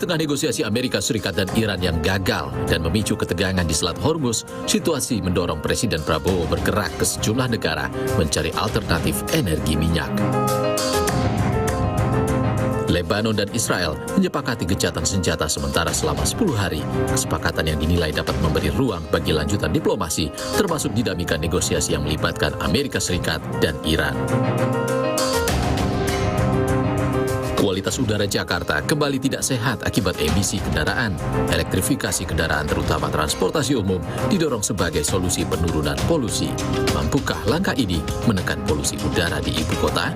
tengah negosiasi Amerika Serikat dan Iran yang gagal dan memicu ketegangan di Selat Hormuz, situasi mendorong Presiden Prabowo bergerak ke sejumlah negara mencari alternatif energi minyak. Lebanon dan Israel menyepakati gencatan senjata sementara selama 10 hari. Kesepakatan yang dinilai dapat memberi ruang bagi lanjutan diplomasi, termasuk dinamika negosiasi yang melibatkan Amerika Serikat dan Iran. Kualitas udara Jakarta kembali tidak sehat akibat emisi kendaraan. Elektrifikasi kendaraan terutama transportasi umum didorong sebagai solusi penurunan polusi. Mampukah langkah ini menekan polusi udara di ibu kota?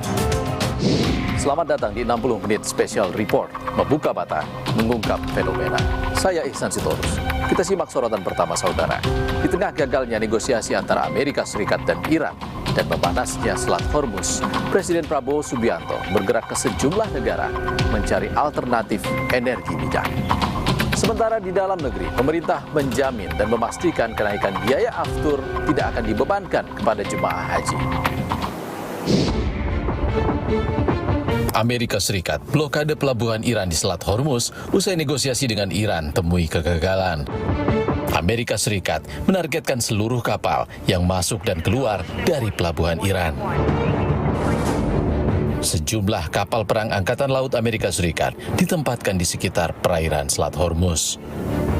Selamat datang di 60 menit Special Report, membuka mata, mengungkap fenomena. Saya Ihsan Sitorus. Kita simak sorotan pertama saudara. Di tengah gagalnya negosiasi antara Amerika Serikat dan Iran dan memanasnya Selat Hormuz, Presiden Prabowo Subianto bergerak ke sejumlah negara mencari alternatif energi minyak. Sementara di dalam negeri, pemerintah menjamin dan memastikan kenaikan biaya aftur tidak akan dibebankan kepada jemaah haji. Amerika Serikat blokade pelabuhan Iran di Selat Hormuz usai negosiasi dengan Iran temui kegagalan. Amerika Serikat menargetkan seluruh kapal yang masuk dan keluar dari pelabuhan Iran. Sejumlah kapal perang Angkatan Laut Amerika Serikat ditempatkan di sekitar perairan Selat Hormuz.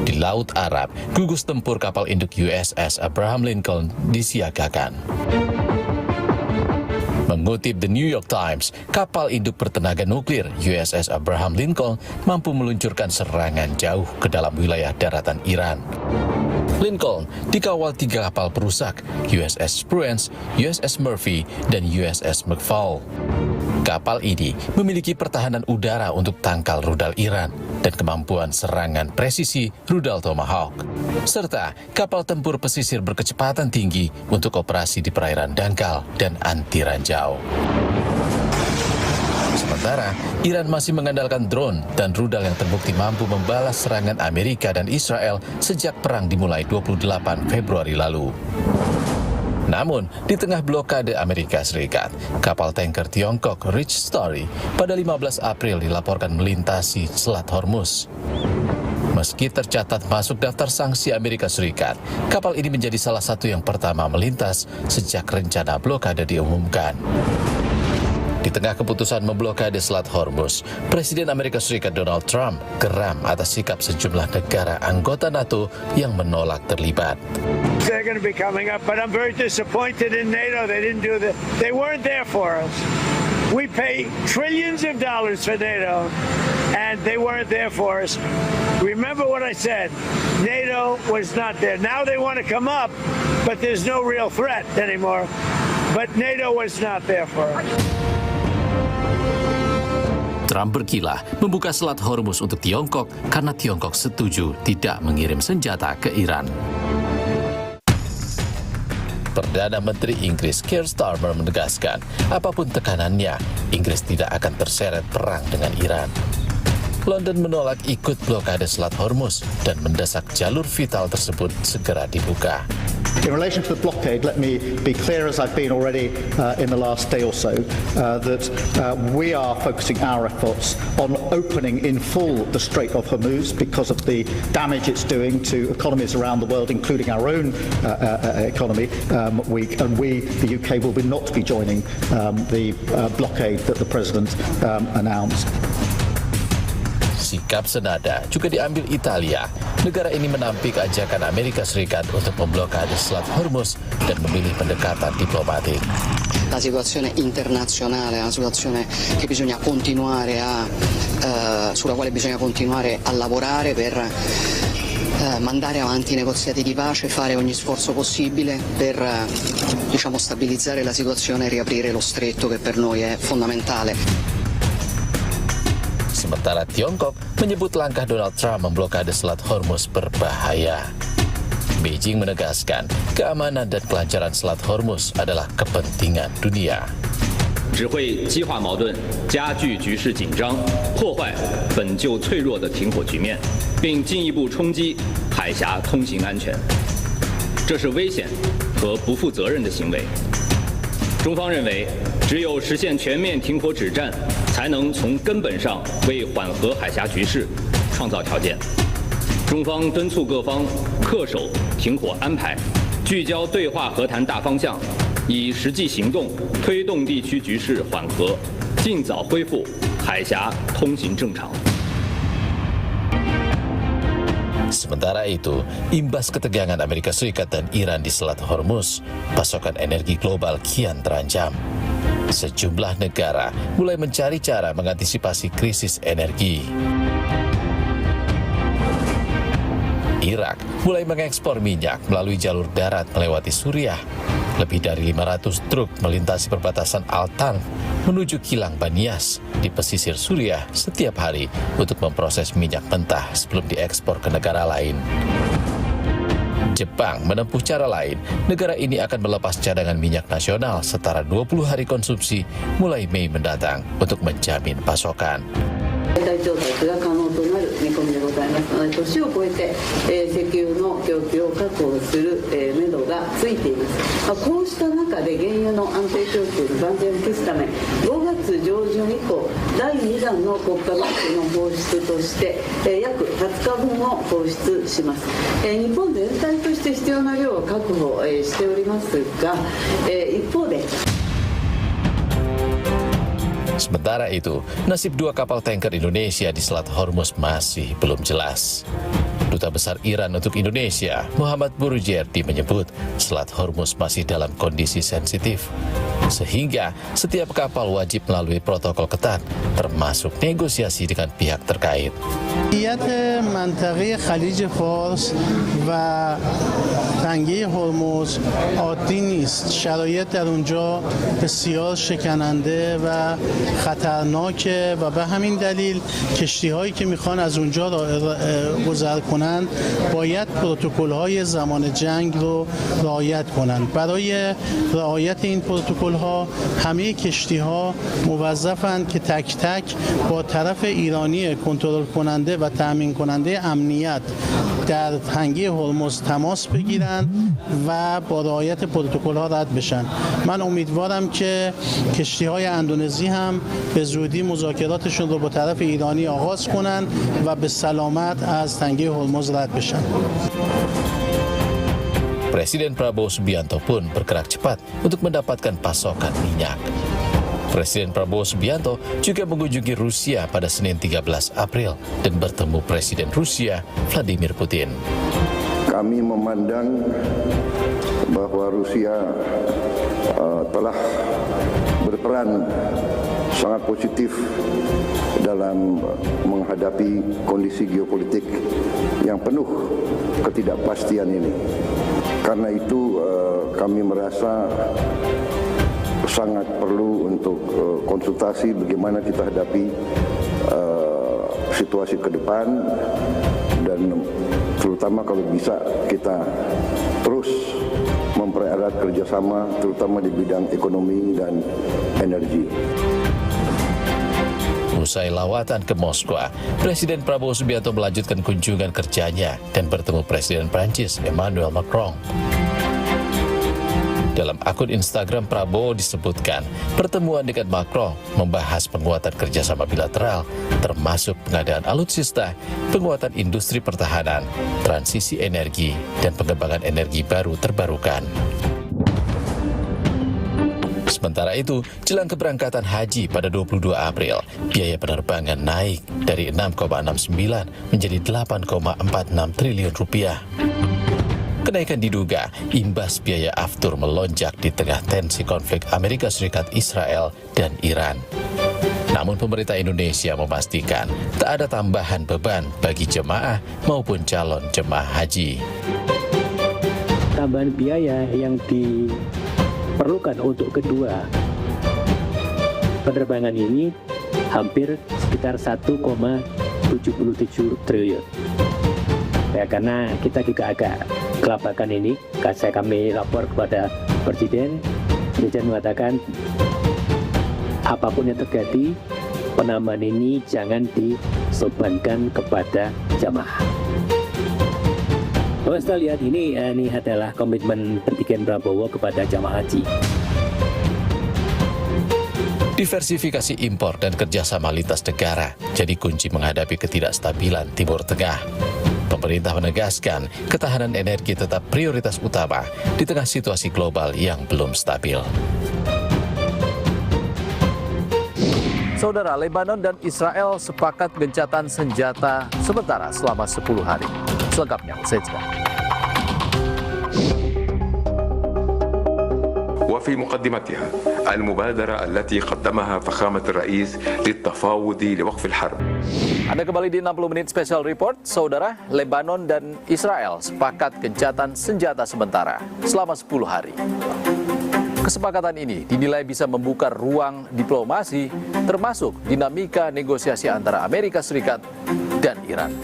Di Laut Arab, gugus tempur kapal induk USS Abraham Lincoln disiagakan. Mengutip The New York Times, kapal induk bertenaga nuklir USS Abraham Lincoln mampu meluncurkan serangan jauh ke dalam wilayah daratan Iran. Lincoln dikawal 3 kapal perusak, USS Spruance, USS Murphy, dan USS McFaul. Kapal ini memiliki pertahanan udara untuk tangkal rudal Iran dan kemampuan serangan presisi rudal Tomahawk, serta kapal tempur pesisir berkecepatan tinggi untuk operasi di perairan dangkal dan anti ranjau. Sementara, Iran masih mengandalkan drone dan rudal yang terbukti mampu membalas serangan Amerika dan Israel sejak perang dimulai 28 Februari lalu. Namun, di tengah blokade Amerika Serikat, kapal tanker Tiongkok Rich Story pada 15 April dilaporkan melintasi Selat Hormuz. Meski tercatat masuk daftar sanksi Amerika Serikat, kapal ini menjadi salah satu yang pertama melintas sejak rencana blokade diumumkan. Di tengah keputusan memblokade Selat Hormuz, Presiden Amerika Serikat Donald Trump geram atas sikap sejumlah negara anggota NATO yang menolak terlibat. They're going to be coming up, but I'm very disappointed in NATO. They didn't do that. They weren't there for us. We pay trillions of dollars for NATO, and they weren't there for us. Remember what I said. NATO was not there. Now they want to come up, but there's no real threat anymore. But NATO was not there for us. Trump berkilah membuka Selat Hormuz untuk Tiongkok karena Tiongkok setuju tidak mengirim senjata ke Iran. Perdana Menteri Inggris Keir Starmer menegaskan, apapun tekanannya, Inggris tidak akan terseret perang dengan Iran. London menolak ikut blokade Selat Hormuz dan mendesak jalur vital tersebut segera dibuka. In relation to the blockade, let me be clear, as I've been already in the last day or so, that we are focusing our efforts on opening in full the Strait of Hormuz because of the damage it's doing to economies around the world, including our own economy. We, the UK, will not be joining the blockade that the President announced. Sikap senada juga diambil Italia. Negara ini menampik ajakan Amerika Serikat untuk memblokade Selat Hormuz dan memilih pendekatan diplomatik. La situazione internazionale è una situazione che bisogna continuare sulla quale bisogna continuare a lavorare per mandare avanti i negoziati di pace, fare ogni sforzo possibile per stabilizzare la situazione e riaprire lo stretto che per noi è fondamentale. Sementara Tiongkok menyebut langkah Donald Trump memblokade Selat Hormuz berbahaya. Beijing menegaskan keamanan dan kelancaran Selat Hormuz adalah kepentingan dunia. 只会激化矛盾，加剧局势紧张，破坏本就脆弱的停火局面，并进一步冲击海峡通行安全。这是危险和不负责任的行为。中方认为，只有实现全面停火止战，才能从根本上为缓和海峡局势、创造条件。中方敦促各方恪守停火安排，聚焦对话和谈大方向，以实际行动推动地区局势缓和，尽早恢复海峡通行正常。 Sementara itu, imbas ketegangan Amerika Serikat dan Iran di Selat Hormuz, pasokan energi global kian terancam. Sejumlah negara mulai mencari cara mengantisipasi krisis energi. Irak mulai mengekspor minyak melalui jalur darat melewati Suriah. Lebih dari 500 truk melintasi perbatasan Al-Tanf menuju kilang Banias di pesisir Suriah setiap hari untuk memproses minyak mentah sebelum diekspor ke negara lain. Jepang menempuh cara lain. Negara ini akan melepas cadangan minyak nasional setara 20 hari konsumsi mulai Mei mendatang untuk menjamin pasokan. 大調達が可能となる見込みでございますので、年を超えて、石油の供給を確保する、目処がついています。こうした中で原油の安定供給の万全を期すため、5月上旬以降、第2弾の国家ガスの放出として、約20日分を放出します。日本全体として必要な量を確保、しておりますが、一方で Sementara itu, nasib dua kapal tanker Indonesia di Selat Hormuz masih belum jelas. Duta Besar Iran untuk Indonesia, Muhammad Burujerdi menyebut Selat Hormuz masih dalam kondisi sensitif. Sehingga setiap kapal wajib melalui protokol ketat, termasuk negosiasi dengan pihak terkait. منطقه خلیج فارس و تنگه هرمز عادی نیست. شرایط در اونجا بسیار شکننده و خطرناکه و به همین دلیل کشتی‌هایی که میخوان از اونجا گذر کنند باید پروتکل‌های زمان جنگ رو رعایت کنند. برای رعایت این پروتکل‌ها همه کشتی‌ها موظفند که تک تک با طرف ایرانی کنترل کننده و تامین کننده امنیت در تنگه هرمز تماس بگیرند و با رعایت پروتکل‌ها رد بشن. من امیدوارم که کشتی‌های اندونزی هم به زودی مذاکراتشون رو با طرف ایرانی آغاز کنند و به سلامت از تنگه هرمز رد بشن. Presiden Prabowo Subianto pun bergerak cepat untuk mendapatkan pasokan minyak. Presiden Prabowo Subianto juga mengunjungi Rusia pada Senin 13 April dan bertemu Presiden Rusia Vladimir Putin. Kami memandang bahwa Rusia telah berperan sangat positif dalam menghadapi kondisi geopolitik yang penuh ketidakpastian ini. Karena itu kami merasa sangat perlu untuk konsultasi bagaimana kita hadapi situasi ke depan dan terutama kalau bisa kita terus mempererat kerjasama terutama di bidang ekonomi dan energi. Usai lawatan ke Moskwa, Presiden Prabowo Subianto melanjutkan kunjungan kerjanya dan bertemu Presiden Prancis Emmanuel Macron. Dalam akun Instagram Prabowo disebutkan, pertemuan dengan Macron membahas penguatan kerjasama bilateral, termasuk pengadaan alutsista, penguatan industri pertahanan, transisi energi, dan pengembangan energi baru terbarukan. Sementara itu, jelang keberangkatan haji pada 22 April, biaya penerbangan naik dari 6,69 menjadi 8,46 triliun rupiah. Kenaikan diduga imbas biaya aftur melonjak di tengah tensi konflik Amerika Serikat, Israel, dan Iran. Namun pemerintah Indonesia memastikan tak ada tambahan beban bagi jemaah maupun calon jemaah haji. Tambahan biaya yang diperlukan untuk kedua penerbangan ini hampir sekitar 1,77 triliun. Ya, karena kita juga agak kelabakan ini, kami lapor kepada Presiden mengatakan apapun yang terjadi, penambahan ini jangan dibebankan kepada jamaah. Kalau kita lihat ini adalah komitmen Presiden Prabowo kepada jamaah haji. Di Diversifikasi impor dan kerjasama lintas negara jadi kunci menghadapi ketidakstabilan Timur Tengah. Pemerintah menegaskan ketahanan energi tetap prioritas utama di tengah situasi global yang belum stabil. Saudara, Lebanon dan Israel sepakat gencatan senjata sementara selama 10 hari. Selengkapnya, saya jelaskan. وفي مقدمتها المبادرة التي قدمها فخامة الرئيس للتفاوض لوقف الحرب. Anda kembali di 60 Menit Special Report. Saudara, Lebanon dan Israel sepakat gencatan senjata sementara selama 10 hari. Kesepakatan ini dinilai bisa membuka ruang diplomasi, termasuk dinamika negosiasi antara Amerika Serikat dan Iran.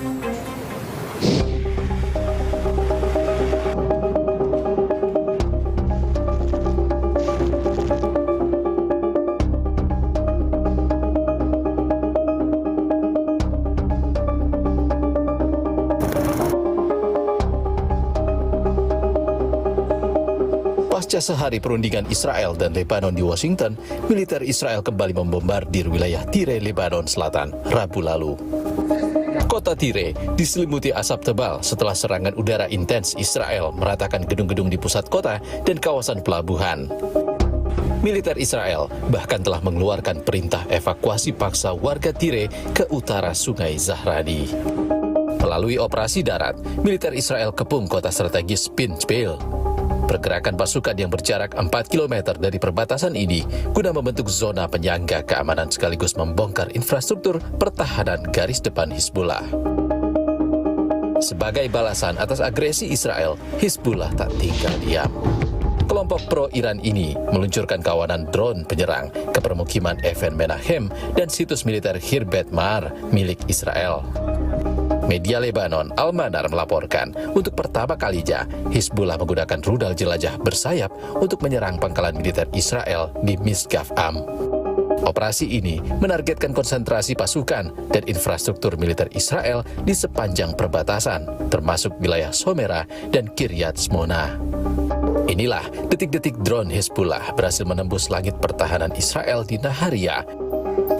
Pasca sehari perundingan Israel dan Lebanon di Washington, militer Israel kembali membombardir wilayah Tire, Lebanon Selatan, Rabu lalu. Kota Tire diselimuti asap tebal setelah serangan udara intens Israel meratakan gedung-gedung di pusat kota dan kawasan pelabuhan. Militer Israel bahkan telah mengeluarkan perintah evakuasi paksa warga Tire ke utara Sungai Zahrani. Melalui operasi darat, militer Israel kepung kota strategis Pinchbeil. Pergerakan pasukan yang berjarak 4 km dari perbatasan ini guna membentuk zona penyangga keamanan sekaligus membongkar infrastruktur pertahanan garis depan Hizbullah. Sebagai balasan atas agresi Israel, Hizbullah tak tinggal diam. Kelompok pro-Iran ini meluncurkan kawanan drone penyerang ke permukiman Even Menahem dan situs militer Khirbet Mar milik Israel. Media Lebanon Al-Manar melaporkan untuk pertama kalinya Hizbullah menggunakan rudal jelajah bersayap untuk menyerang pangkalan militer Israel di Misgaf Am. Operasi ini menargetkan konsentrasi pasukan dan infrastruktur militer Israel di sepanjang perbatasan, termasuk wilayah Somera dan Kiryat Shmona. Inilah detik-detik drone Hizbullah berhasil menembus langit pertahanan Israel di Naharia.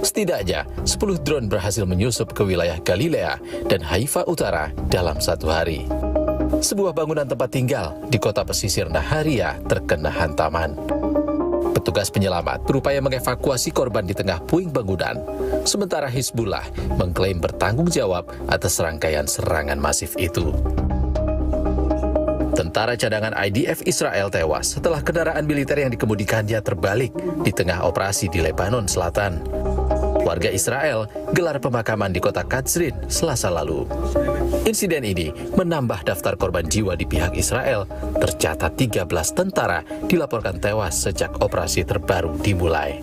Setidaknya 10 drone berhasil menyusup ke wilayah Galilea dan Haifa Utara dalam 1 hari. Sebuah bangunan tempat tinggal di kota pesisir Naharia terkena hantaman. Petugas penyelamat berupaya mengevakuasi korban di tengah puing bangunan, sementara Hizbullah mengklaim bertanggung jawab atas rangkaian serangan masif itu. Tentara cadangan IDF Israel tewas setelah kendaraan militer yang dikemudikannya terbalik di tengah operasi di Lebanon Selatan. Warga Israel gelar pemakaman di kota Katzrin Selasa lalu. Insiden ini menambah daftar korban jiwa di pihak Israel. Tercatat 13 tentara dilaporkan tewas sejak operasi terbaru dimulai.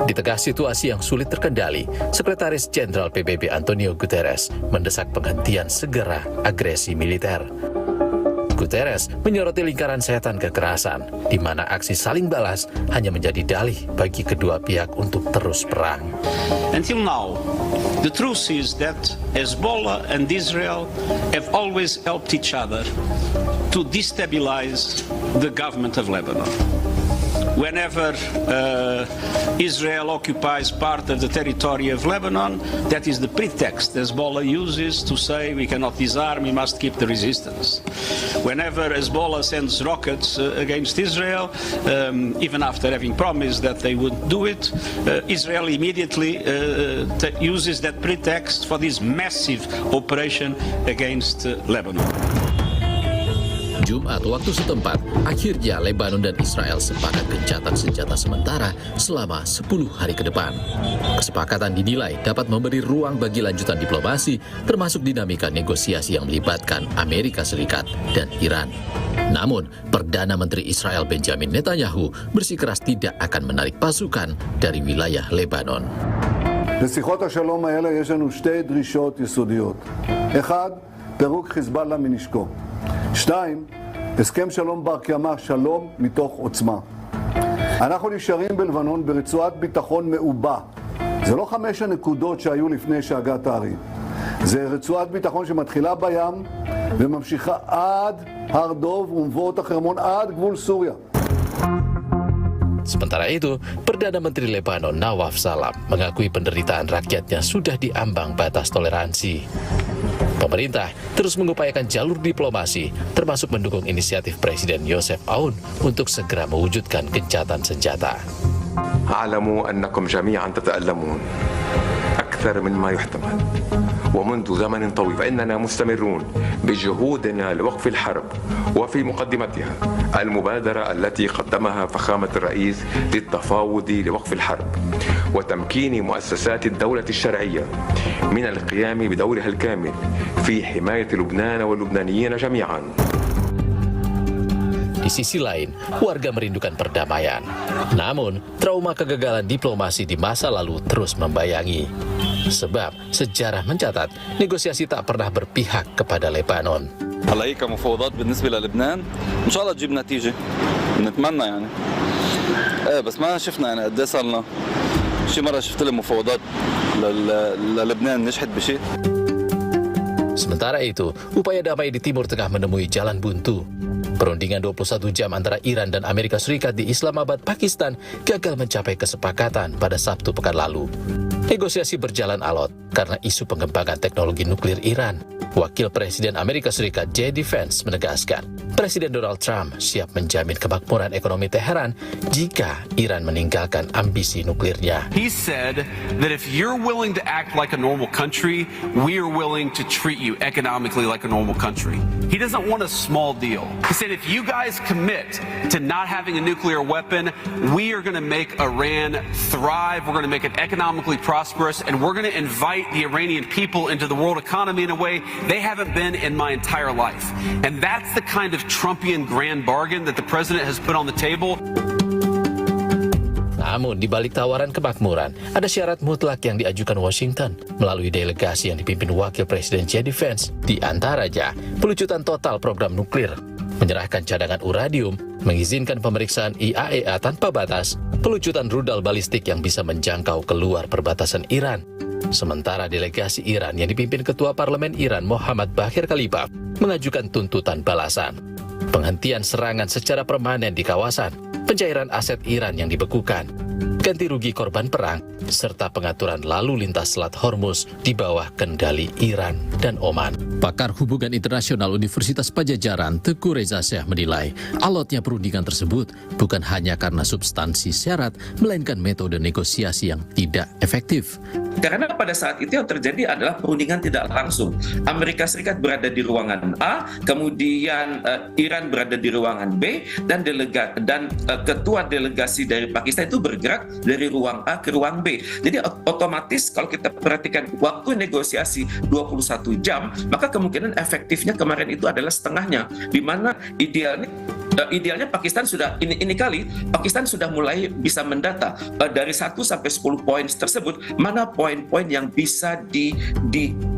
Di tengah situasi yang sulit terkendali, Sekretaris Jenderal PBB Antonio Guterres mendesak penghentian segera agresi militer. Guterres menyoroti lingkaran setan kekerasan, di mana aksi saling balas hanya menjadi dalih bagi kedua pihak untuk terus perang. Until now, the truth is that Hezbollah and Israel have always helped each other to destabilize the government of Lebanon. Whenever Israel occupies part of the territory of Lebanon, that is the pretext Hezbollah uses to say we cannot disarm, we must keep the resistance. Whenever Hezbollah sends rockets against Israel, even after having promised that they would do it, Israel immediately uses that pretext for this massive operation against Lebanon. Jumat waktu setempat, akhirnya Lebanon dan Israel sepakat gencatan senjata sementara selama 10 hari ke depan. Kesepakatan dinilai dapat memberi ruang bagi lanjutan diplomasi, termasuk dinamika negosiasi yang melibatkan Amerika Serikat dan Iran. Namun, Perdana Menteri Israel Benjamin Netanyahu bersikeras tidak akan menarik pasukan dari wilayah Lebanon. לשיחות השלום האלה יש לנו 2 דרישות יסודיות. 1. פירוק חיזבאללה מנשקו. 2. הסכם שלום בר קיימא, שלום מתוך עוצמה. אנחנו נשארים בלבנון ברצועת ביטחון מעובה. זה לא 5 הנקודות שהיו לפני שהגעת הערים. זה רצועת ביטחון שמתחילה בים וממשיכה עד הר דוב ומבואות החרמון עד גבול סוריה. Sementara itu, Perdana Menteri Lebanon Nawaf Salam mengakui penderitaan rakyatnya sudah diambang batas toleransi. Pemerintah terus mengupayakan jalur diplomasi, termasuk mendukung inisiatif Presiden Joseph Aoun untuk segera mewujudkan gencatan senjata. أعلم أنكم جميعا تتألمون أكثر مما يحتمل ومنذ زمن طويل فإننا مستمرون بجهودنا لوقف الحرب وفي مقدمتها المبادرة التي قدمها فخامة الرئيس للتفاوض لوقف الحرب وتمكين مؤسسات الدولة الشرعية من القيام بدورها الكامل في حماية لبنان واللبنانيين جميعا. Di sisi lain, warga merindukan perdamaian. Namun, trauma kegagalan diplomasi di masa lalu terus membayangi. Sebab sejarah mencatat negosiasi tak pernah berpihak kepada Lebanon. هلا هي كمفاوضات بالنسبة للبنان إن شاء الله تجيب نتيجة بنتمنى يعني بس ما شفنا يعني قد إيه صار لنا شي مرة شفت لي مفاوضات للبنان نجحت بشيء. Sementara itu, upaya damai di Timur Tengah menemui jalan buntu. Perundingan 21 jam antara Iran dan Amerika Serikat di Islamabad, Pakistan gagal mencapai kesepakatan pada Sabtu pekan lalu. Negosiasi berjalan alot karena isu pengembangan teknologi nuklir Iran. Wakil Presiden Amerika Serikat J.D. Vance menegaskan, Presiden Donald Trump siap menjamin kemakmuran ekonomi Teheran jika Iran meninggalkan ambisi nuklirnya. He said that if you're willing to act like a normal country, we are willing to treat you economically like a normal country. He doesn't want a small deal. He said if you guys commit to not having a nuclear weapon, we are going to make Iran thrive, we're going to make it economically prosperous, and we're going to invite the Iranian people into the world economy in a way they haven't been in my entire life. And that's the kind of Trumpian grand bargain that the president has put on the table. Namun, di balik tawaran kemakmuran, ada syarat mutlak yang diajukan Washington melalui delegasi yang dipimpin Wakil Presiden J.D. Vance. Di antaranya, pelucutan total program nuklir, menyerahkan cadangan uranium, mengizinkan pemeriksaan IAEA tanpa batas, pelucutan rudal balistik yang bisa menjangkau keluar perbatasan Iran. Sementara delegasi Iran yang dipimpin Ketua Parlemen Iran Mohammad Baghir Khalifah mengajukan tuntutan balasan. Penghentian serangan secara permanen di kawasan, pencairan aset Iran yang dibekukan, ganti rugi korban perang, serta pengaturan lalu lintas Selat Hormuz di bawah kendali Iran dan Oman. Pakar Hubungan Internasional Universitas Pajajaran Teguh Reza Syekh menilai alotnya perundingan tersebut bukan hanya karena substansi syarat, melainkan metode negosiasi yang tidak efektif. Karena pada saat itu yang terjadi adalah perundingan tidak langsung. Amerika Serikat berada di ruangan A, kemudian Iran berada di ruangan B, dan ketua delegasi dari Pakistan itu bergerak dari ruang A ke ruang B. Jadi otomatis kalau kita perhatikan waktu negosiasi 21 jam, maka kemungkinan efektifnya kemarin itu adalah setengahnya, di mana idealnya Pakistan sudah Pakistan sudah mulai bisa mendata dari 1 sampai 10 poin tersebut, mana poin-poin yang bisa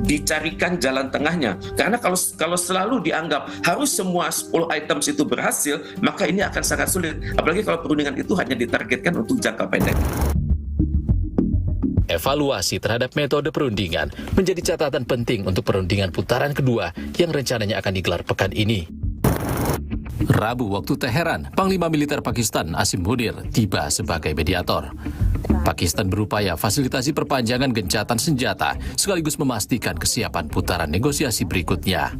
dicarikan jalan tengahnya. Karena kalau selalu dianggap harus semua 10 items itu berhasil, maka ini akan sangat sulit. Apalagi kalau perundingan itu hanya ditargetkan untuk jangka pendek. Evaluasi terhadap metode perundingan menjadi catatan penting untuk perundingan putaran kedua yang rencananya akan digelar pekan ini. Rabu waktu Teheran, Panglima Militer Pakistan Asim Munir tiba sebagai mediator. Pakistan berupaya fasilitasi perpanjangan gencatan senjata sekaligus memastikan kesiapan putaran negosiasi berikutnya.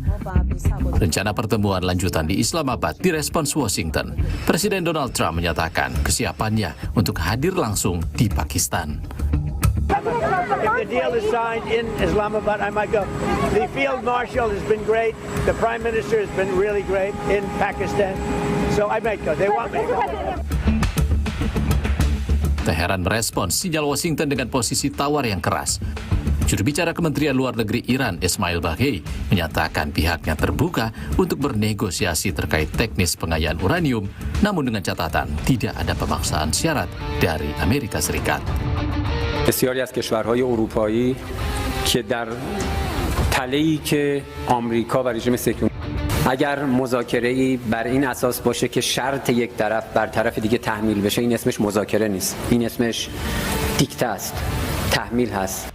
Rencana pertemuan lanjutan di Islamabad direspons Washington. Presiden Donald Trump menyatakan kesiapannya untuk hadir langsung di Pakistan. If the deal is signed in Islamabad, I might go. The field marshal has been great. The prime minister has been really great in Pakistan. So I might go. They want me to go. Teheran merespons sinyal Washington dengan posisi tawar yang keras. Juru bicara Kementerian Luar Negeri Iran, Ismail Baghei, menyatakan pihaknya terbuka untuk bernegosiasi terkait teknis pengayaan uranium, namun dengan catatan tidak ada pemaksaan syarat dari Amerika Serikat. بسیاری از کشورهای اروپایی که در تله‌ای که آمریکا و رژیم صهیونیستی اگر مذاکره‌ای بر این اساس باشه که شرط یک طرف بر طرف دیگه تحمیل بشه، این اسمش مذاکره نیست، این اسمش دیکته است، تحمیل هست.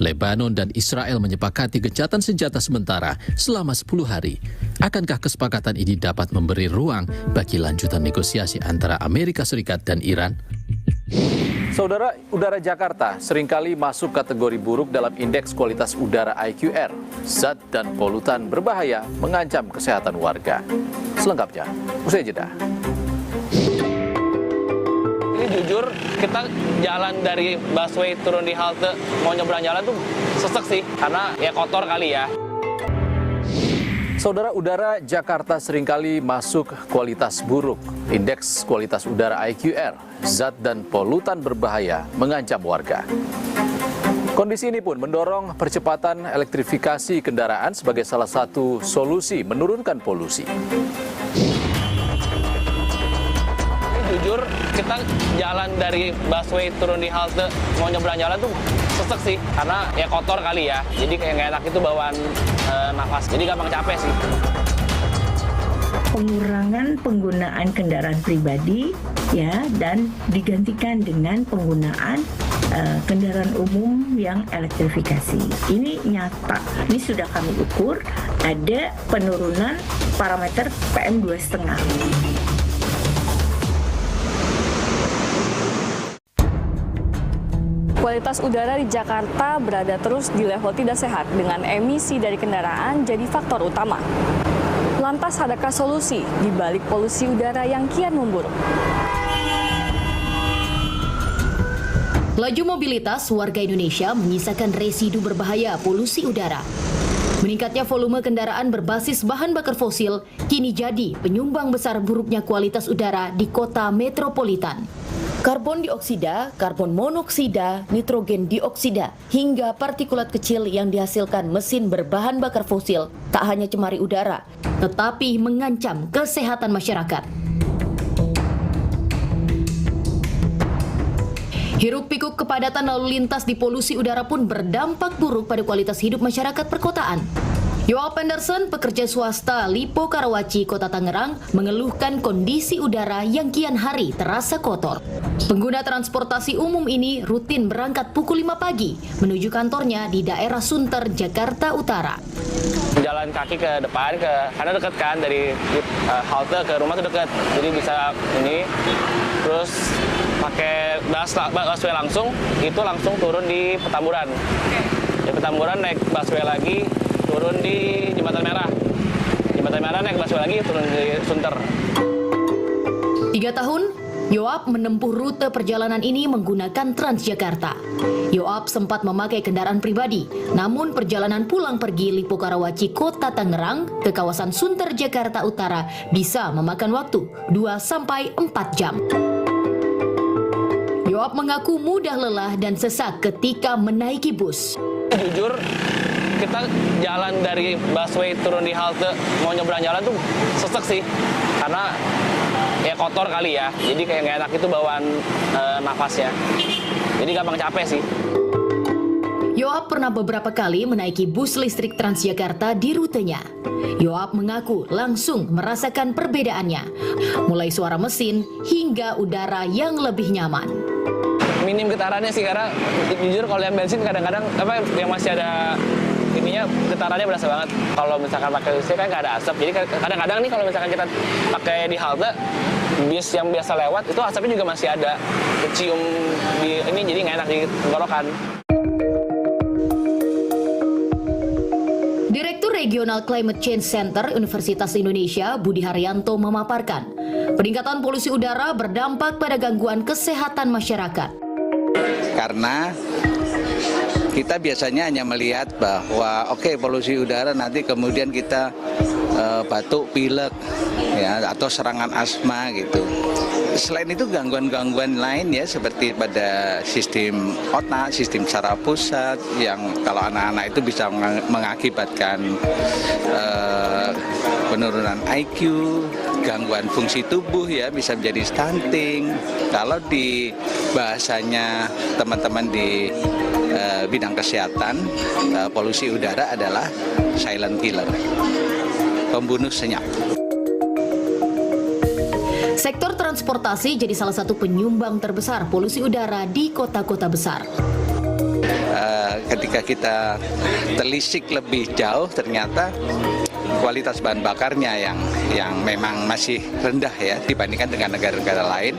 Lebanon dan Israel menyepakati gencatan senjata sementara selama 10 hari. Akankah kesepakatan ini dapat memberi ruang bagi lanjutan negosiasi antara Amerika Serikat dan Iran? Saudara, udara Jakarta seringkali masuk kategori buruk dalam indeks kualitas udara IQR. Zat dan polutan berbahaya mengancam kesehatan warga. Selengkapnya, usai jeda. Ini jujur, kita jalan dari busway turun di halte, mau nyebrang jalan tuh sesek sih, karena ya kotor kali ya. Saudara, udara Jakarta seringkali masuk kualitas buruk. Indeks kualitas udara IQR, zat dan polutan berbahaya mengancam warga. Kondisi ini pun mendorong percepatan elektrifikasi kendaraan sebagai salah satu solusi menurunkan polusi. Jujur, kita jalan dari busway turun di halte, mau nyebrang jalan tuh sesek sih, karena ya kotor kali ya. Jadi kayak nggak enak itu bawaan nafas, jadi gampang capek sih. Pengurangan penggunaan kendaraan pribadi ya, dan digantikan dengan penggunaan kendaraan umum yang elektrifikasi. Ini nyata, ini sudah kami ukur, ada penurunan parameter PM 2,5. Kualitas udara di Jakarta berada terus di level tidak sehat dengan emisi dari kendaraan jadi faktor utama. Lantas adakah solusi di balik polusi udara yang kian memburuk? Laju mobilitas warga Indonesia menyisakan residu berbahaya polusi udara. Meningkatnya volume kendaraan berbasis bahan bakar fosil kini jadi penyumbang besar buruknya kualitas udara di kota metropolitan. Karbon dioksida, karbon monoksida, nitrogen dioksida, hingga partikulat kecil yang dihasilkan mesin berbahan bakar fosil tak hanya cemari udara, tetapi mengancam kesehatan masyarakat. Hiruk-pikuk kepadatan lalu lintas di polusi udara pun berdampak buruk pada kualitas hidup masyarakat perkotaan. Yoap Anderson, pekerja swasta Lipo Karawaci, Kota Tangerang, mengeluhkan kondisi udara yang kian hari terasa kotor. Pengguna transportasi umum ini rutin berangkat pukul 5 pagi menuju kantornya di daerah Sunter, Jakarta Utara. Jalan kaki ke depan, karena dekat kan dari halte ke rumah tuh dekat, jadi bisa ini. Terus pakai busway langsung, itu langsung turun di Petamburan. Di Petamburan naik busway lagi, turun di Jembatan Merah. Jembatan Merah naik busway lagi, turun di Sunter. 3 tahun, Yoap menempuh rute perjalanan ini menggunakan Transjakarta. Yoap sempat memakai kendaraan pribadi, namun perjalanan pulang pergi Lipo Karawaci Kota Tangerang ke kawasan Sunter Jakarta Utara bisa memakan waktu 2-4 jam. Yoap mengaku mudah lelah dan sesak ketika menaiki bus. Jujur, kita jalan dari busway turun di halte, mau nyebrang jalan tuh sesek sih, karena ya kotor kali ya, jadi kayak nggak enak itu bawaan nafasnya, jadi gampang capek sih. Yoap pernah beberapa kali menaiki bus listrik Transjakarta di rutenya. Yoap mengaku langsung merasakan perbedaannya, mulai suara mesin hingga udara yang lebih nyaman. Minim getarannya sih, karena jujur kalau yang bensin kadang-kadang yang masih ada ininya getarannya berasa banget. Kalau misalkan pakai listrik kan nggak ada asap, jadi kadang-kadang nih kalau misalkan kita pakai di halte, bis yang biasa lewat itu asapnya juga masih ada, kecium di ini, jadi nggak enak di tenggorokan. Direktur Regional Climate Change Center Universitas Indonesia, Budi Haryanto, memaparkan, peningkatan polusi udara berdampak pada gangguan kesehatan masyarakat. Karena kita biasanya hanya melihat bahwa polusi udara nanti kemudian kita batuk, pilek, ya, atau serangan asma gitu. Selain itu gangguan-gangguan lain ya, seperti pada sistem otak, sistem saraf pusat, yang kalau anak-anak itu bisa mengakibatkan penurunan IQ, gangguan fungsi tubuh ya, bisa menjadi stunting. Kalau di bahasanya teman-teman di bidang kesehatan, polusi udara adalah silent killer, pembunuh senyap. Sektor transportasi jadi salah satu penyumbang terbesar polusi udara di kota-kota besar. ketika kita telisik lebih jauh ternyata kualitas bahan bakarnya yang memang masih rendah ya dibandingkan dengan negara-negara lain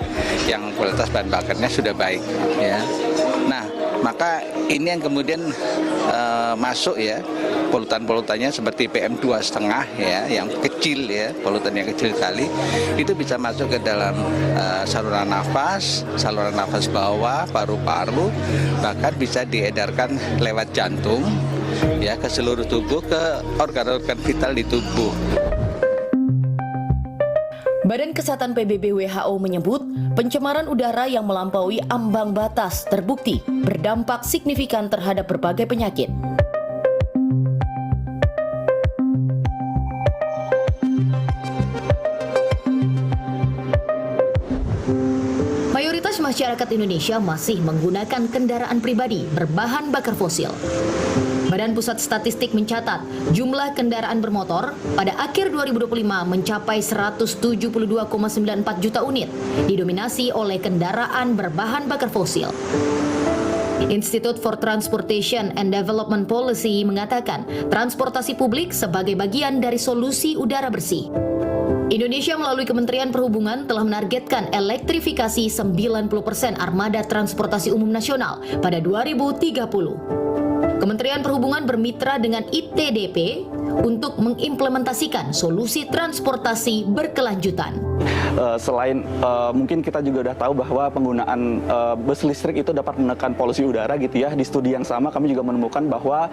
yang kualitas bahan bakarnya sudah baik ya. Nah, maka ini yang kemudian masuk ya polutan-polutannya seperti PM2,5 ya yang kecil ya, polutan yang kecil sekali itu bisa masuk ke dalam saluran nafas bawah, paru-paru, bahkan bisa diedarkan lewat jantung ya ke seluruh tubuh, ke organ-organ vital di tubuh. Badan Kesehatan PBB WHO menyebut pencemaran udara yang melampaui ambang batas terbukti berdampak signifikan terhadap berbagai penyakit. Mayoritas masyarakat Indonesia masih menggunakan kendaraan pribadi berbahan bakar fosil. Badan Pusat Statistik mencatat jumlah kendaraan bermotor pada akhir 2025 mencapai 172,94 juta unit, didominasi oleh kendaraan berbahan bakar fosil. Institute for Transportation and Development Policy mengatakan transportasi publik sebagai bagian dari solusi udara bersih. Indonesia melalui Kementerian Perhubungan telah menargetkan elektrifikasi 90% armada transportasi umum nasional pada 2030. Kementerian Perhubungan bermitra dengan ITDP untuk mengimplementasikan solusi transportasi berkelanjutan. Selain mungkin kita juga udah tahu bahwa penggunaan bus listrik itu dapat menekan polusi udara gitu ya. Di studi yang sama kami juga menemukan bahwa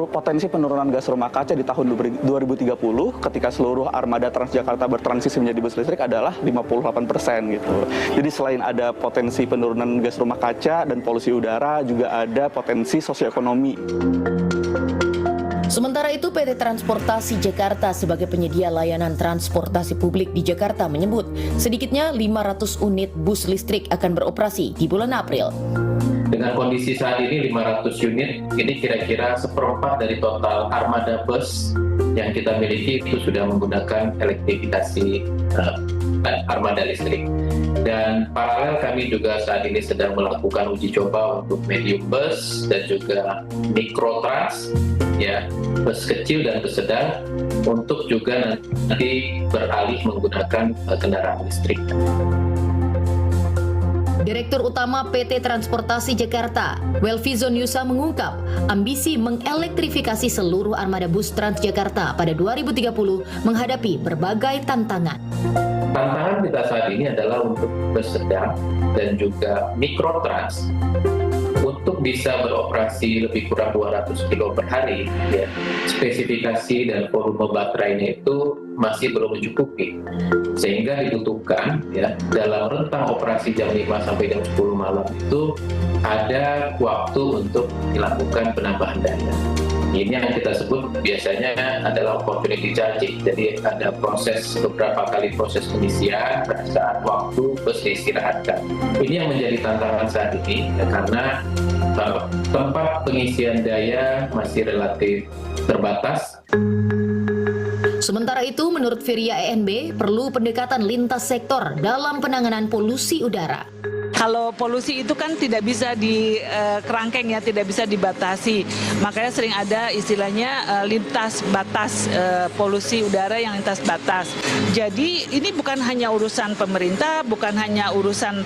potensi penurunan gas rumah kaca di tahun 2030 ketika seluruh armada Transjakarta bertransisi menjadi bus listrik adalah 58% gitu. Jadi selain ada potensi penurunan gas rumah kaca dan polusi udara, juga ada potensi sosioekonomi. Sementara itu, PT Transportasi Jakarta sebagai penyedia layanan transportasi publik di Jakarta menyebut sedikitnya 500 unit bus listrik akan beroperasi di bulan April. Dengan kondisi saat ini 500 unit, ini kira-kira seperempat dari total armada bus yang kita miliki itu sudah menggunakan elektrifikasi armada listrik. Dan paralel kami juga saat ini sedang melakukan uji coba untuk medium bus dan juga mikrotrans, ya, bus kecil dan bus sedang, untuk juga nanti beralih menggunakan kendaraan listrik. Direktur Utama PT Transportasi Jakarta, Welfizon Yusa mengungkap ambisi mengelektrifikasi seluruh armada bus Transjakarta pada 2030 menghadapi berbagai tantangan. Tantangan kita saat ini adalah untuk bus sedang dan juga mikrotrans untuk bisa beroperasi lebih kurang 200 kilo per hari, ya, spesifikasi dan volume baterainya itu masih belum mencukupi, sehingga dibutuhkan ya dalam rentang operasi jam 5 sampai jam 10 malam itu ada waktu untuk dilakukan penambahan daya. Ini yang kita sebut biasanya adalah opportunity charging. Jadi ada beberapa kali proses pengisian pada saat waktu bus diistirahatkan. Ini yang menjadi tantangan saat ini ya, karena tempat pengisian daya masih relatif terbatas. Sementara itu, menurut Firia ENB, perlu pendekatan lintas sektor dalam penanganan polusi udara. Kalau polusi itu kan tidak bisa dikerangkeng ya, tidak bisa dibatasi. Makanya sering ada istilahnya lintas batas, polusi udara yang lintas batas. Jadi ini bukan hanya urusan pemerintah, bukan hanya urusan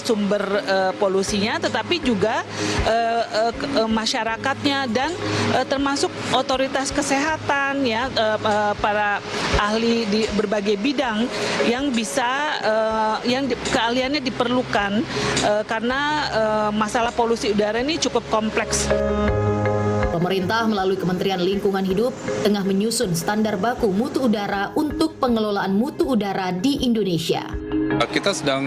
sumber polusinya, tetapi juga masyarakatnya dan termasuk otoritas kesehatan ya, para ahli di berbagai bidang yang bisa yang keahliannya diperlukan. Karena masalah polusi udara ini cukup kompleks. Pemerintah melalui Kementerian Lingkungan Hidup tengah menyusun standar baku mutu udara untuk pengelolaan mutu udara di Indonesia. Kita sedang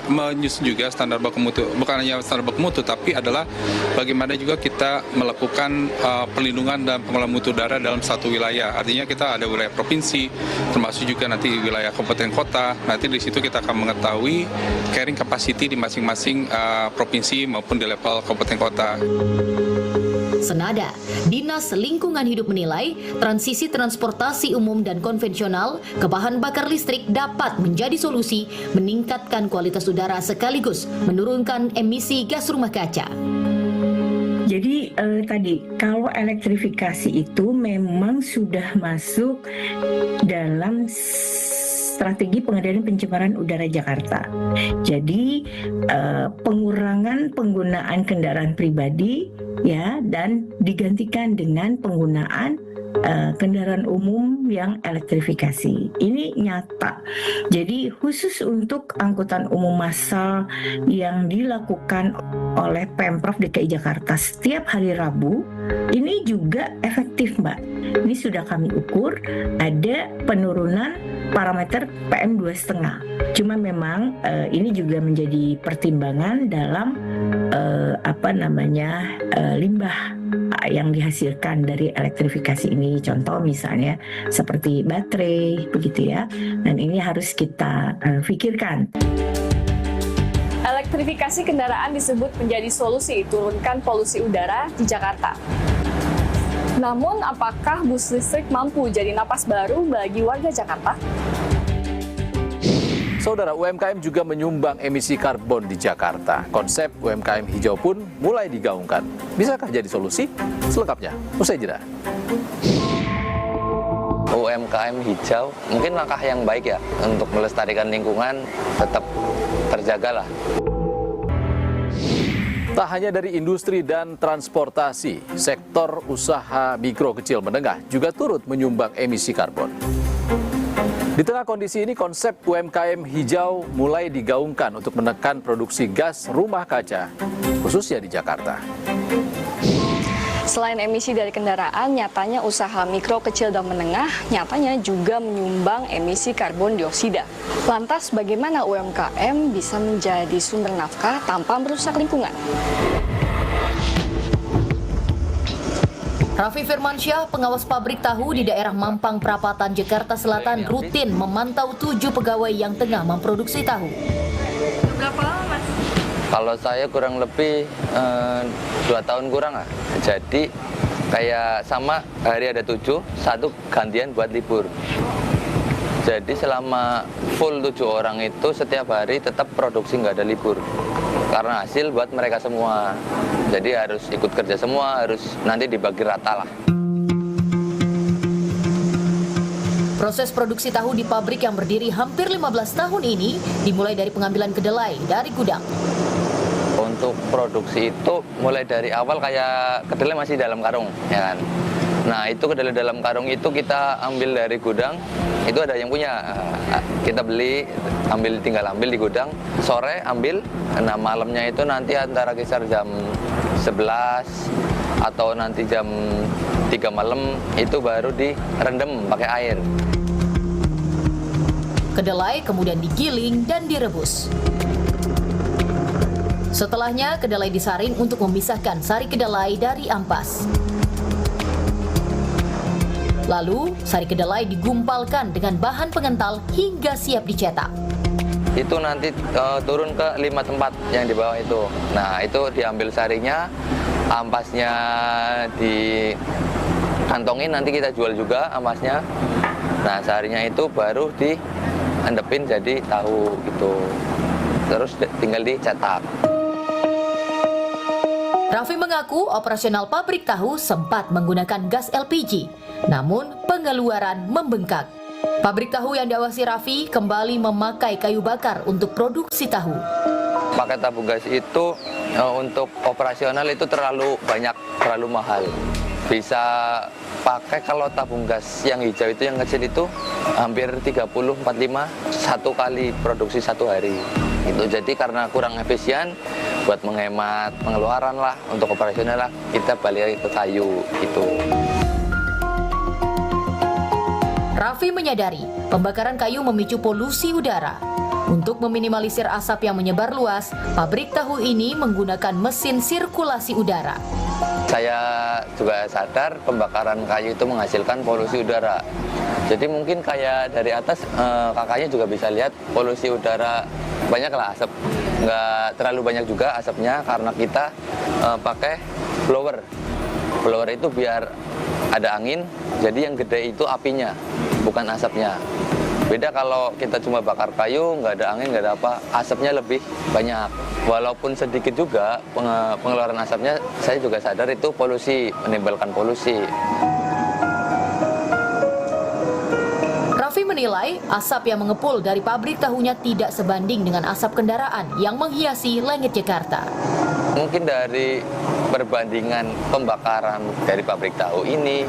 menyusun juga standar baku mutu, bukan hanya standar baku mutu, tapi adalah bagaimana juga kita melakukan perlindungan dan pengelolaan mutu udara dalam satu wilayah. Artinya kita ada wilayah provinsi, termasuk juga nanti wilayah kabupaten kota. Nanti di situ kita akan mengetahui carrying capacity di masing-masing provinsi maupun di level kabupaten kota. Senada, Dinas Lingkungan Hidup menilai transisi transportasi umum dan konvensional ke bahan bakar listrik dapat menjadi solusi meningkatkan kualitas udara sekaligus menurunkan emisi gas rumah kaca. Jadi tadi kalau elektrifikasi itu memang sudah masuk dalam strategi pengendalian pencemaran udara Jakarta. Jadi pengurangan penggunaan kendaraan pribadi ya dan digantikan dengan penggunaan kendaraan umum yang elektrifikasi. Ini nyata. Jadi khusus untuk angkutan umum massal yang dilakukan oleh Pemprov DKI Jakarta setiap hari Rabu, ini juga efektif, Mbak. Ini sudah kami ukur, ada penurunan parameter PM 2,5. Cuma memang ini juga menjadi pertimbangan dalam limbah yang dihasilkan dari elektrifikasi ini. Contoh misalnya seperti baterai, begitu ya. Dan ini harus kita pikirkan. Elektrifikasi kendaraan disebut menjadi solusi turunkan polusi udara di Jakarta. Namun, apakah bus listrik mampu jadi napas baru bagi warga Jakarta? Saudara, UMKM juga menyumbang emisi karbon di Jakarta. Konsep UMKM hijau pun mulai digaungkan. Bisakah jadi solusi? Selengkapnya, usai jeda. UMKM hijau mungkin langkah yang baik ya untuk melestarikan lingkungan, tetap terjagalah. Tak hanya dari industri dan transportasi, sektor usaha mikro kecil menengah juga turut menyumbang emisi karbon. Di tengah kondisi ini, konsep UMKM hijau mulai digaungkan untuk menekan produksi gas rumah kaca, khususnya di Jakarta. Selain emisi dari kendaraan, nyatanya usaha mikro, kecil, dan menengah nyatanya juga menyumbang emisi karbon dioksida. Lantas bagaimana UMKM bisa menjadi sumber nafkah tanpa merusak lingkungan? Raffi Firmansyah, pengawas pabrik tahu di daerah Mampang Perapatan, Jakarta Selatan, rutin memantau 7 pegawai yang tengah memproduksi tahu. Berapa lama, Mas? Kalau saya kurang lebih 2 tahun kurang lah. Jadi kayak sama hari ada 7, 1 gantian buat libur. Jadi selama full 7 orang itu setiap hari tetap produksi nggak ada libur. Karena hasil buat mereka semua. Jadi harus ikut kerja semua, harus nanti dibagi rata lah. Proses produksi tahu di pabrik yang berdiri hampir 15 tahun ini dimulai dari pengambilan kedelai dari gudang. Untuk produksi itu mulai dari awal kayak kedelai masih dalam karung, ya kan. Nah itu kedelai dalam karung itu kita ambil dari gudang, itu ada yang punya. Kita beli, tinggal ambil di gudang, sore ambil, nah malamnya itu nanti antara kisar jam 11 atau nanti jam 3 malam itu baru direndam pakai air. Kedelai kemudian digiling dan direbus. Setelahnya, kedelai disaring untuk memisahkan sari kedelai dari ampas. Lalu, sari kedelai digumpalkan dengan bahan pengental hingga siap dicetak. Itu nanti turun ke 5 tempat yang di bawah itu. Nah, itu diambil sarinya, ampasnya dikantongin, nanti kita jual juga ampasnya. Nah, sarinya itu baru diendepin jadi tahu gitu. Terus tinggal dicetak. Raffi mengaku operasional pabrik tahu sempat menggunakan gas LPG, namun pengeluaran membengkak. Pabrik tahu yang diawasi Raffi kembali memakai kayu bakar untuk produksi tahu. Pakai tabung gas itu untuk operasional itu terlalu banyak, terlalu mahal. Bisa pakai kalau tabung gas yang hijau itu yang kecil itu hampir 30-45 satu kali produksi satu hari. Itu jadi karena kurang efisien, buat menghemat pengeluaran lah untuk operasional lah kita balik ke kayu itu. Raffi menyadari pembakaran kayu memicu polusi udara. Untuk meminimalisir asap yang menyebar luas, pabrik tahu ini menggunakan mesin sirkulasi udara. Saya juga sadar pembakaran kayu itu menghasilkan polusi udara. Jadi mungkin kayak dari atas kakaknya juga bisa lihat polusi udara banyaklah asap. Nggak terlalu banyak juga asapnya karena kita pakai blower. Blower itu biar ada angin, jadi yang gede itu apinya, bukan asapnya. Beda kalau kita cuma bakar kayu, nggak ada angin, nggak ada apa, asapnya lebih banyak. Walaupun sedikit juga pengeluaran asapnya, saya juga sadar itu polusi, menimbulkan polusi. Raffi menilai asap yang mengepul dari pabrik tahunya tidak sebanding dengan asap kendaraan yang menghiasi langit Jakarta. Mungkin dari perbandingan pembakaran dari pabrik tahu ini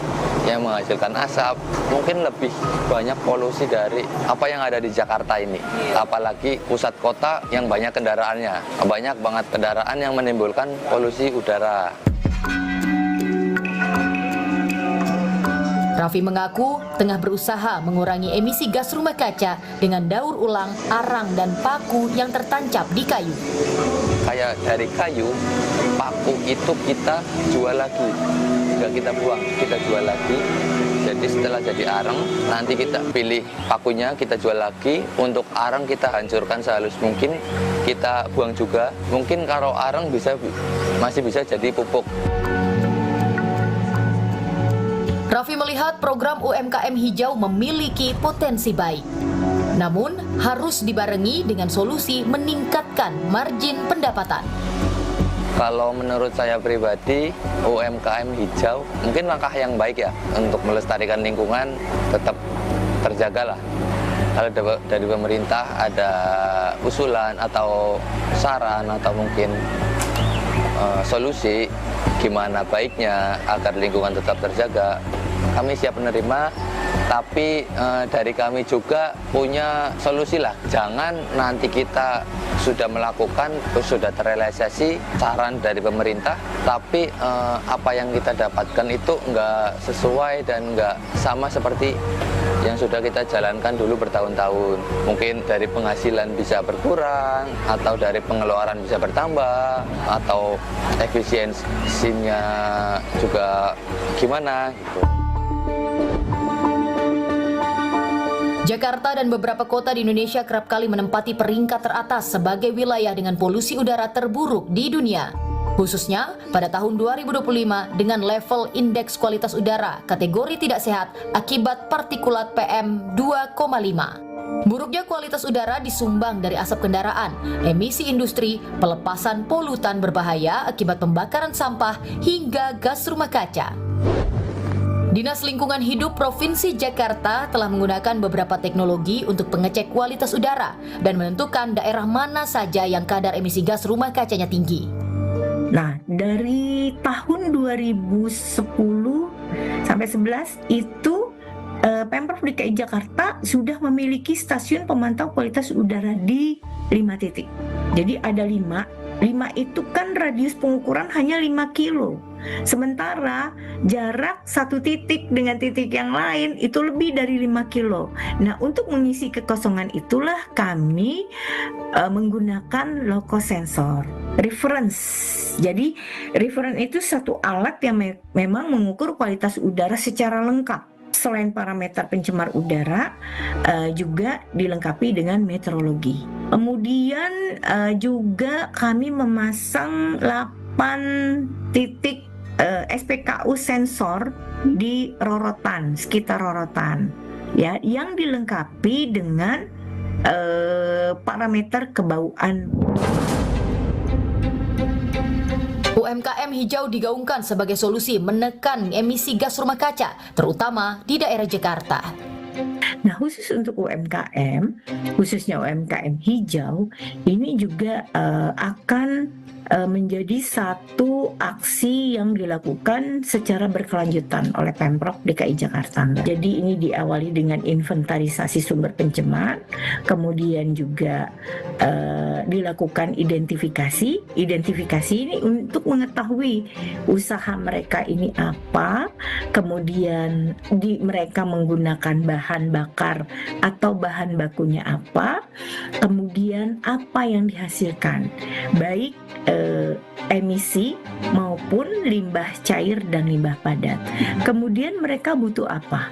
yang menghasilkan asap, mungkin lebih banyak polusi dari apa yang ada di Jakarta ini. Apalagi pusat kota yang banyak kendaraannya. Banyak banget kendaraan yang menimbulkan polusi udara. Raffi mengaku tengah berusaha mengurangi emisi gas rumah kaca dengan daur ulang arang dan paku yang tertancap di kayu. Kayak dari kayu, paku itu kita jual lagi, nggak kita buang, kita jual lagi. Jadi setelah jadi arang, nanti kita pilih pakunya, kita jual lagi. Untuk arang kita hancurkan sehalus mungkin, kita buang juga. Mungkin kalau arang masih bisa jadi pupuk. Raffi melihat program UMKM hijau memiliki potensi baik. Namun, harus dibarengi dengan solusi meningkatkan margin pendapatan. Kalau menurut saya pribadi, UMKM hijau mungkin langkah yang baik ya untuk melestarikan lingkungan, tetap terjagalah. Kalau dari pemerintah ada usulan atau saran atau mungkin solusi gimana baiknya agar lingkungan tetap terjaga, kami siap menerima. Tapi dari kami juga punya solusi lah. Jangan nanti kita sudah melakukan, sudah terrealisasi saran dari pemerintah, tapi apa yang kita dapatkan itu nggak sesuai dan nggak sama seperti yang sudah kita jalankan dulu bertahun-tahun. Mungkin dari penghasilan bisa berkurang, atau dari pengeluaran bisa bertambah, atau efisiensinya juga gimana gitu. Jakarta dan beberapa kota di Indonesia kerap kali menempati peringkat teratas sebagai wilayah dengan polusi udara terburuk di dunia. Khususnya pada tahun 2025 dengan level indeks kualitas udara kategori tidak sehat akibat partikulat PM 2,5. Buruknya kualitas udara disumbang dari asap kendaraan, emisi industri, pelepasan polutan berbahaya akibat pembakaran sampah hingga gas rumah kaca. Dinas Lingkungan Hidup Provinsi Jakarta telah menggunakan beberapa teknologi untuk pengecek kualitas udara dan menentukan daerah mana saja yang kadar emisi gas rumah kacanya tinggi. Nah, dari tahun 2010 sampai 11 itu Pemprov DKI Jakarta sudah memiliki stasiun pemantau kualitas udara di 5 titik. Jadi ada 5 itu kan radius pengukuran hanya 5 kilo. Sementara jarak satu titik dengan titik yang lain itu lebih dari 5 kilo. Nah, untuk mengisi kekosongan itulah kami menggunakan loco sensor reference. Jadi reference itu satu alat yang memang mengukur kualitas udara secara lengkap. Selain parameter pencemar udara, juga dilengkapi dengan meteorologi. Kemudian juga kami memasang 8 titik SPKU sensor di rorotan, sekitar rorotan, ya, yang dilengkapi dengan parameter kebauan. UMKM hijau digaungkan sebagai solusi menekan emisi gas rumah kaca, terutama di daerah Jakarta. Nah, khusus untuk UMKM, khususnya UMKM hijau, ini juga akan menjadi satu aksi yang dilakukan secara berkelanjutan oleh Pemprov DKI Jakarta. Jadi ini diawali dengan inventarisasi sumber pencemar, kemudian juga dilakukan identifikasi. Identifikasi ini untuk mengetahui usaha mereka ini apa, kemudian mereka menggunakan bahan bakar atau bahan bakunya apa, kemudian apa yang dihasilkan, baik emisi maupun limbah cair dan limbah padat. Kemudian mereka butuh apa?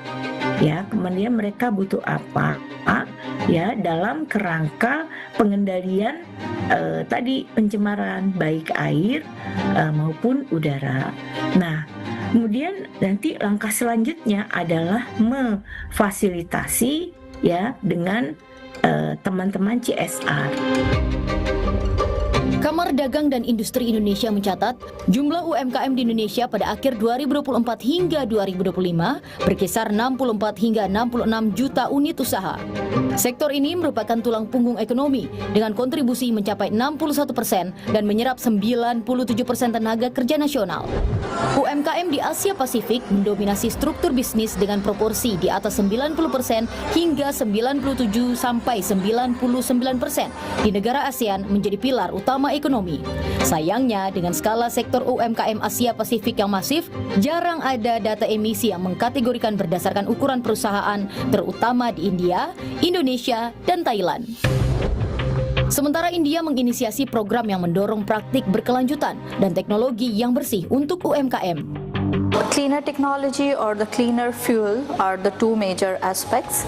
Ya, kemudian mereka butuh apa? Ya, dalam kerangka pengendalian tadi pencemaran baik air maupun udara. Nah, kemudian nanti langkah selanjutnya adalah memfasilitasi ya dengan teman-teman CSR. Kamar Dagang dan Industri Indonesia mencatat jumlah UMKM di Indonesia pada akhir 2024 hingga 2025 berkisar 64 hingga 66 juta unit usaha. Sektor ini merupakan tulang punggung ekonomi dengan kontribusi mencapai 61% dan menyerap 97% tenaga kerja nasional. UMKM di Asia Pasifik mendominasi struktur bisnis dengan proporsi di atas 90% hingga 97 sampai 99%. Di negara ASEAN menjadi pilar utama ekonomi. Sayangnya, dengan skala sektor UMKM Asia Pasifik yang masif, jarang ada data emisi yang mengkategorikan berdasarkan ukuran perusahaan, terutama di India, Indonesia, dan Thailand. Sementara India menginisiasi program yang mendorong praktik berkelanjutan dan teknologi yang bersih untuk UMKM. Cleaner technology or the cleaner fuel are the two major aspects.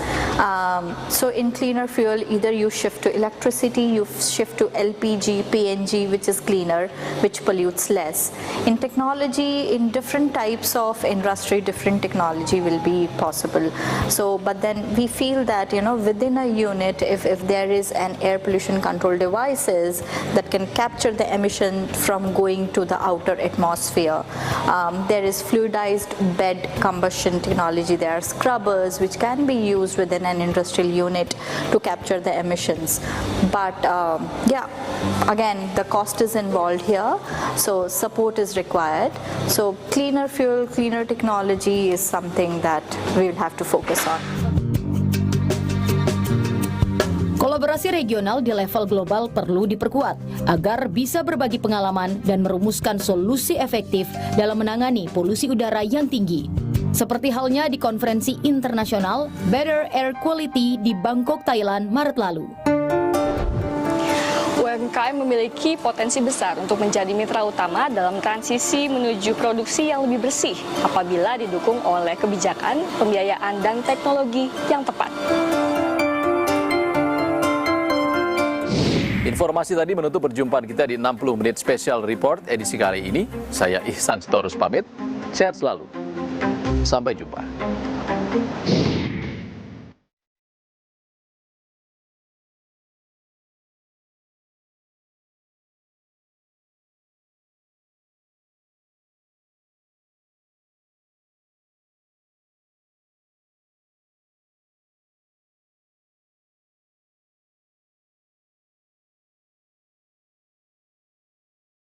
So in cleaner fuel, either you shift to electricity, you shift to LPG, PNG, which is cleaner, which pollutes less. In technology, in different types of industry, different technology will be possible. So, but then we feel that, within a unit, if there is an air pollution control devices that can capture the emission from going to the outer atmosphere, there is fluidized bed combustion technology. There are scrubbers which can be used within an industrial unit to capture the emissions. But again, the cost is involved here, so support is required. So cleaner fuel, cleaner technology is something that we will have to focus on. Kolaborasi regional di level global perlu diperkuat agar bisa berbagi pengalaman dan merumuskan solusi efektif dalam menangani polusi udara yang tinggi. Seperti halnya di konferensi internasional Better Air Quality di Bangkok, Thailand, Maret lalu. UMKM memiliki potensi besar untuk menjadi mitra utama dalam transisi menuju produksi yang lebih bersih apabila didukung oleh kebijakan, pembiayaan, dan teknologi yang tepat. Informasi tadi menutup perjumpaan kita di 60 menit Special Report edisi kali ini. Saya Ihsan Sitorus pamit. Sehat selalu. Sampai jumpa.